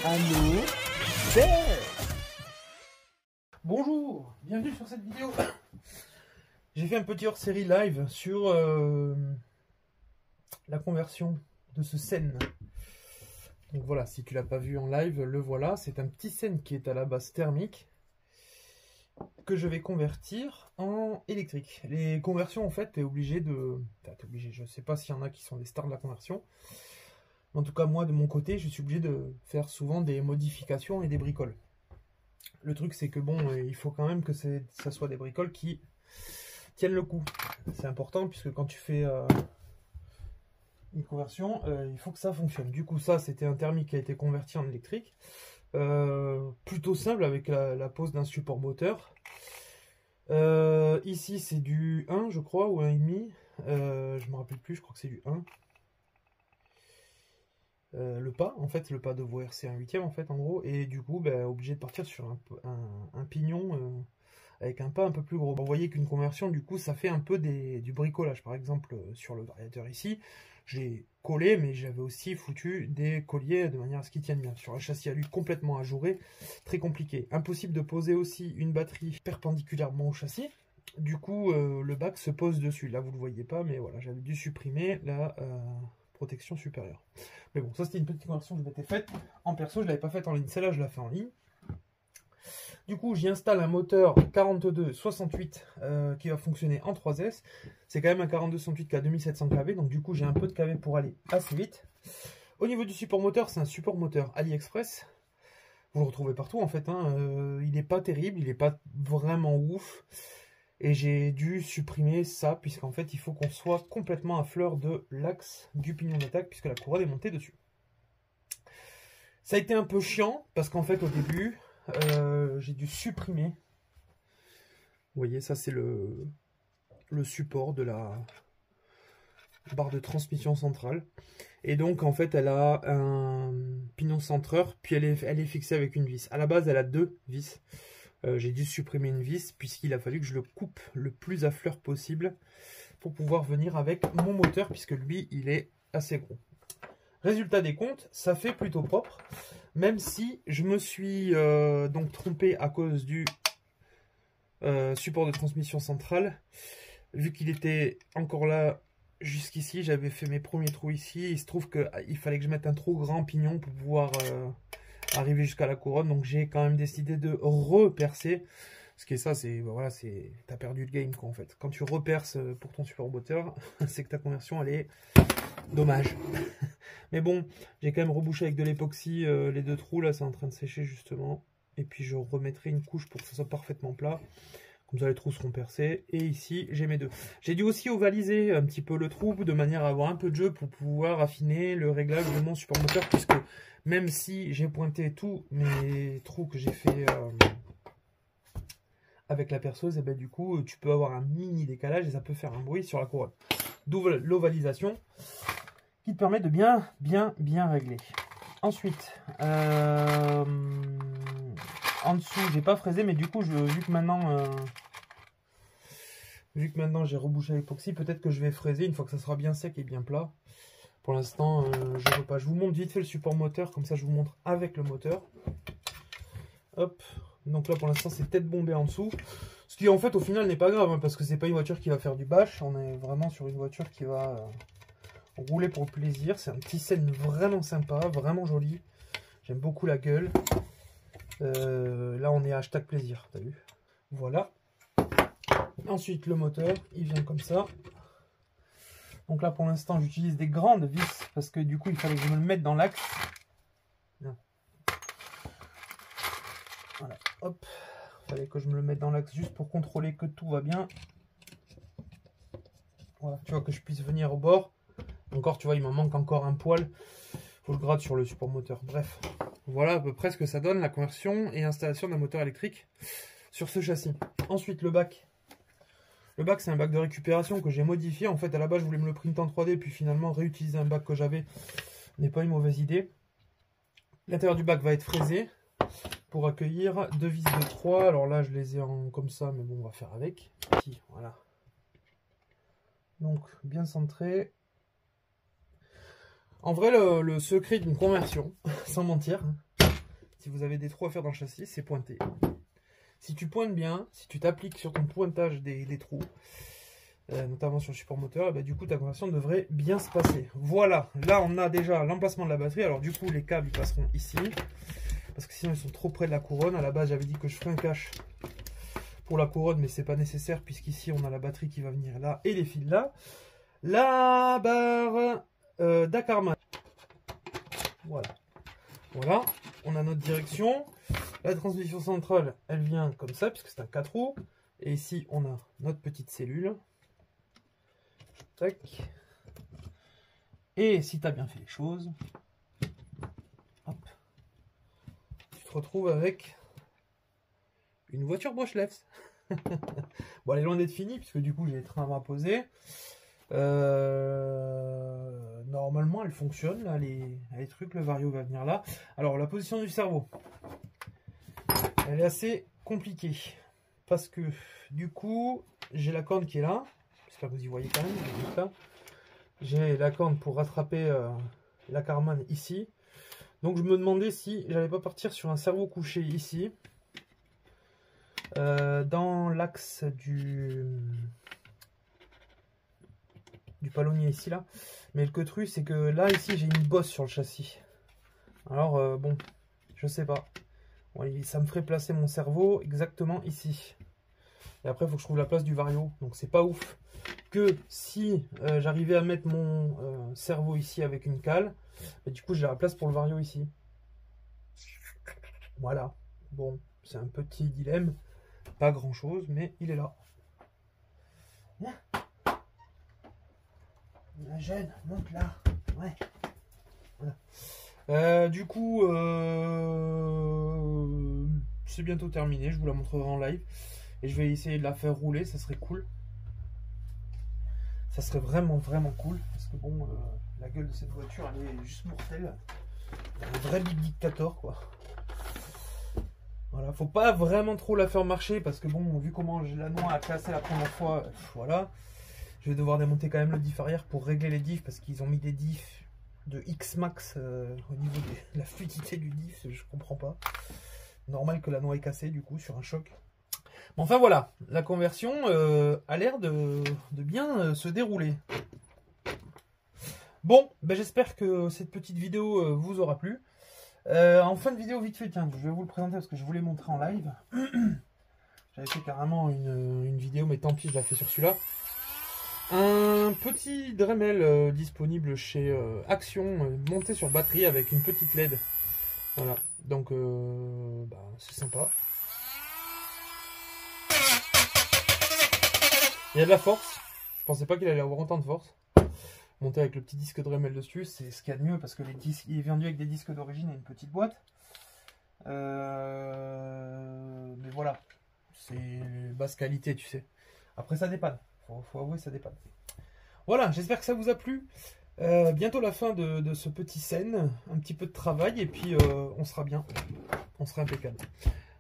Allô, Père. Bonjour, bienvenue sur cette vidéo. J'ai fait un petit hors-série live sur la conversion de ce Sen. Donc voilà, si tu l'as pas vu en live, le voilà. C'est un petit Sen qui est à la base thermique que je vais convertir en électrique. Les conversions, en fait, t'es obligé de... T'es obligé, je sais pas s'il y en a qui sont des stars de la conversion. En tout cas, moi, de mon côté, je suis obligé de faire souvent des modifications et des bricoles. Le truc, c'est que bon, il faut quand même que ça soit des bricoles qui tiennent le coup. C'est important, puisque quand tu fais une conversion, il faut que ça fonctionne. Du coup, ça, c'était un thermique qui a été converti en électrique. Plutôt simple, avec la pose d'un support moteur. Ici, c'est du 1, je crois, ou 1,5. Je me rappelle plus, je crois que c'est du 1. Le pas, en fait, le pas de voir c'est un huitième, en fait, en gros, et du coup, ben, obligé de partir sur un pignon avec un pas un peu plus gros. Vous voyez qu'une conversion, du coup, ça fait un peu du bricolage. Par exemple, sur le variateur ici, j'ai collé, mais j'avais aussi foutu des colliers de manière à ce qu'ils tiennent bien. Sur un châssis à lui complètement ajouré, très compliqué. Impossible de poser aussi une batterie perpendiculairement au châssis. Du coup, le bac se pose dessus. Là, vous ne le voyez pas, mais voilà, j'avais dû supprimer la protection supérieure. Mais bon, ça c'était une petite conversion que je m'étais faite en perso, je ne l'avais pas faite en ligne. Celle-là, je la fais en ligne. Du coup, j'y installe un moteur 4268 qui va fonctionner en 3S. C'est quand même un 4268 qui a 2700 kV, donc du coup, j'ai un peu de kV pour aller assez vite. Au niveau du support moteur, c'est un support moteur AliExpress. Vous le retrouvez partout en fait. Il n'est pas terrible, il n'est pas vraiment ouf. Et j'ai dû supprimer ça, puisqu'en fait, il faut qu'on soit complètement à fleur de l'axe du pignon d'attaque, puisque la couronne est montée dessus. Ça a été un peu chiant, parce qu'en fait, au début, j'ai dû supprimer. Vous voyez, ça c'est le support de la barre de transmission centrale. Et donc, en fait, elle a un pignon centreur, puis elle est fixée avec une vis. À la base, elle a deux vis. J'ai dû supprimer une vis puisqu'il a fallu que je le coupe le plus à fleur possible pour pouvoir venir avec mon moteur, puisque lui il est assez gros. Résultat des comptes, ça fait plutôt propre, même si je me suis donc trompé à cause du support de transmission centrale. Vu qu'il était encore là jusqu'ici, j'avais fait mes premiers trous ici. Il se trouve qu'il fallait que je mette un trop grand pignon pour pouvoir arriver jusqu'à la couronne, donc j'ai quand même décidé de repercer. Ce qui est ça, c'est voilà, t'as perdu le game quoi en fait. Quand tu reperces pour ton support moteur, c'est que ta conversion elle est dommage. Mais bon, j'ai quand même rebouché avec de l'époxy les deux trous là, c'est en train de sécher justement. Et puis je remettrai une couche pour que ça soit parfaitement plat. Comme ça les trous seront percés. Et ici j'ai mes deux. J'ai dû aussi ovaliser un petit peu le trou de manière à avoir un peu de jeu pour pouvoir affiner le réglage de mon support moteur, puisque même si j'ai pointé tous mes trous que j'ai fait avec la perceuse, et ben du coup tu peux avoir un mini décalage et ça peut faire un bruit sur la couronne. D'où l'ovalisation qui te permet de bien régler. Ensuite, en dessous j'ai pas fraisé, mais du coup vu que maintenant j'ai rebouché l'époxy, peut-être que je vais fraiser une fois que ça sera bien sec et bien plat. Pour l'instant, je ne veux pas. Je vous montre vite fait le support moteur, comme ça je vous montre avec le moteur. Hop. Donc là pour l'instant c'est tête bombée en dessous. Ce qui en fait au final n'est pas grave, hein, parce que c'est pas une voiture qui va faire du bash. On est vraiment sur une voiture qui va rouler pour le plaisir. C'est un petit Sen vraiment sympa, vraiment joli. J'aime beaucoup la gueule. Là on est hashtag plaisir, t'as vu? Voilà. Ensuite le moteur, il vient comme ça. Donc là pour l'instant j'utilise des grandes vis parce que du coup il fallait que je me le mette dans l'axe. Voilà, hop, il fallait que je me le mette dans l'axe juste pour contrôler que tout va bien. Voilà, tu vois, que je puisse venir au bord. Encore, tu vois, il m'en manque encore un poil. Faut le gratte sur le support moteur. Bref, voilà à peu près ce que ça donne la conversion et installation d'un moteur électrique sur ce châssis. Ensuite, le bac. Le bac, c'est un bac de récupération que j'ai modifié. En fait, à la base, je voulais me le printer en 3D, puis finalement, réutiliser un bac que j'avais n'est pas une mauvaise idée. L'intérieur du bac va être fraisé pour accueillir deux vis de 3. Alors là, je les ai en comme ça, mais bon, on va faire avec. Ici, voilà. Donc, bien centré. En vrai, le secret d'une conversion, sans mentir, si vous avez des trous à faire dans le châssis, c'est pointer. Si tu pointes bien, si tu t'appliques sur ton pointage des trous, notamment sur le support moteur, et bah, du coup ta conversion devrait bien se passer. Voilà, là on a déjà l'emplacement de la batterie. Alors du coup les câbles ils passeront ici, parce que sinon ils sont trop près de la couronne. À la base j'avais dit que je ferais un cache pour la couronne, mais c'est pas nécessaire puisqu'ici on a la batterie qui va venir là et les fils là. La barre d'Akarman. Voilà. Voilà, on a notre direction. La transmission centrale, elle vient comme ça, puisque c'est un 4 roues. Et ici, on a notre petite cellule. Tac. Et si tu as bien fait les choses, hop, tu te retrouves avec une voiture Brushlefs. Bon, elle est loin d'être finie, puisque du coup, j'ai les trains à poser. Normalement, elle fonctionne, là, les trucs, le vario va venir là. Alors, la position du cerveau, elle est assez compliquée. Parce que, du coup, j'ai la corne qui est là. J'espère que vous y voyez quand même. J'ai la corne pour rattraper l'Akarman ici. Donc, je me demandais si j'allais pas partir sur un cerveau couché ici. Dans l'axe du palonnier ici, là. Mais le truc, c'est que là, ici, j'ai une bosse sur le châssis. Alors, bon, je sais pas. Ouais, ça me ferait placer mon cerveau exactement ici. Et après, il faut que je trouve la place du vario. Donc, c'est pas ouf que si j'arrivais à mettre mon cerveau ici avec une cale, et du coup, j'ai la place pour le vario ici. Voilà. Bon, c'est un petit dilemme. Pas grand-chose, mais il est là. Viens. La jeune, monte là. Ouais. Voilà. Du coup, c'est bientôt terminé. Je vous la montrerai en live. Et je vais essayer de la faire rouler. Ça serait cool. Ça serait vraiment, vraiment cool. Parce que bon, la gueule de cette voiture, elle est juste mortelle. Un vrai Big Dictator, quoi. Voilà. Faut pas vraiment trop la faire marcher. Parce que bon, vu comment la noix a cassé la première fois, voilà. Je vais devoir démonter quand même le diff arrière pour régler les diffs. Parce qu'ils ont mis des diffs de X-Max au niveau de la fluidité du diff. Je comprends pas. Normal que la noix est cassée du coup sur un choc. Bon, enfin voilà, la conversion a l'air de bien se dérouler. Bon, ben, j'espère que cette petite vidéo vous aura plu. En fin de vidéo, vite fait, tiens, je vais vous le présenter parce que je voulais montrer en live. J'avais fait carrément une vidéo, mais tant pis, je la fais sur celui-là. Un petit Dremel disponible chez Action, monté sur batterie avec une petite LED. Voilà, donc bah, c'est sympa. Il y a de la force. Je pensais pas qu'il allait avoir autant de force. Monté avec le petit disque Dremel dessus, c'est ce qu'il y a de mieux parce que les disques, il est vendu avec des disques d'origine et une petite boîte. Mais voilà, c'est basse qualité, tu sais. Après, ça dépanne. Faut avouer, ça dépanne. Voilà, j'espère que ça vous a plu. Bientôt la fin de ce petit scène. Un petit peu de travail et puis on sera bien. On sera impeccable.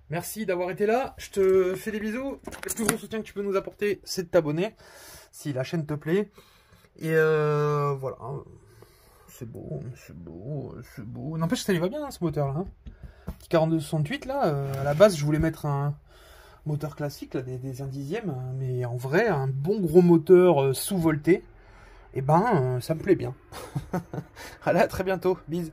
Merci d'avoir été là. Je te fais des bisous. Le plus gros soutien que tu peux nous apporter, c'est de t'abonner si la chaîne te plaît. Et voilà. C'est beau, c'est beau, c'est beau. N'empêche que ça lui va bien, hein, ce moteur-là. Hein. Petit 4268, là. À la base, je voulais mettre un moteur classique, là, des 1 dixième. Mais en vrai, un bon gros moteur sous-volté. Et ben, ça me plaît bien. Allez, à très bientôt. Bisous.